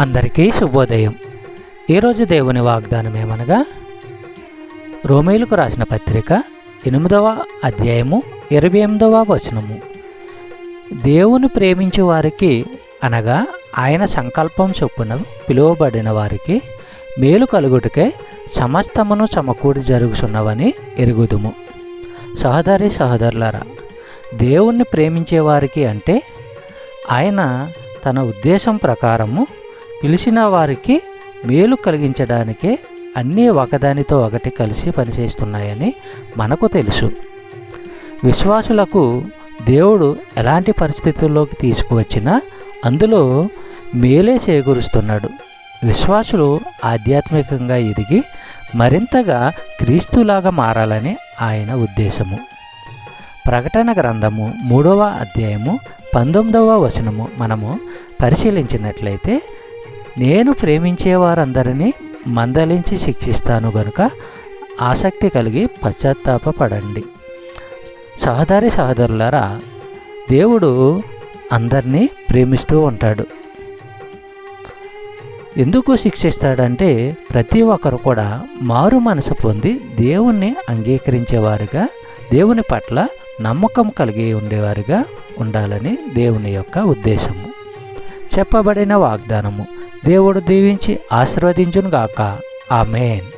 అందరికీ శుభోదయం. ఈరోజు దేవుని వాగ్దానం ఏమనగా, రోమీయులకు రాసిన పత్రిక 8వ అధ్యాయము 28వ వచనము. దేవుని ప్రేమించే వారికి అనగా ఆయన సంకల్పం చొప్పున పిలువబడిన వారికి మేలు కలుగుటకే సమస్తమును సమకూడి జరుగుతున్నవని ఎరుగుదుము. సహోదరి సహోదరులారా, దేవుణ్ణి ప్రేమించే వారికి అంటే ఆయన తన ఉద్దేశం ప్రకారము పిలిచిన వారికి మేలు కలిగించడానికే అన్నీ ఒకదానితో ఒకటి కలిసి పనిచేస్తున్నాయని మనకు తెలుసు. విశ్వాసులకు దేవుడు ఎలాంటి పరిస్థితుల్లోకి తీసుకువచ్చినా అందులో మేలే చేకూరుస్తున్నాడు. విశ్వాసులు ఆధ్యాత్మికంగా ఎదిగి మరింతగా క్రీస్తులాగా మారాలని ఆయన ఉద్దేశము. ప్రకటన గ్రంథము 3వ అధ్యాయము 19వ వచనము మనము పరిశీలించినట్లయితే, నేను ప్రేమించే వారందరినీ మందలించి శిక్షిస్తాను గనుక ఆసక్తి కలిగి పశ్చాత్తాపపడండి. సహోదరి సహోదరులారా, దేవుడు అందరినీ ప్రేమిస్తూ ఉంటాడు. ఎందుకు శిక్షిస్తాడంటే, ప్రతి ఒక్కరు కూడా మారు మనసు పొంది దేవుణ్ణి అంగీకరించేవారుగా, దేవుని పట్ల నమ్మకం కలిగి ఉండేవారుగా ఉండాలని దేవుని యొక్క ఉద్దేశము. చెప్పబడిన వాగ్దానము దేవుడు దీవించి ఆశీర్వదించును గాక. ఆమేన్.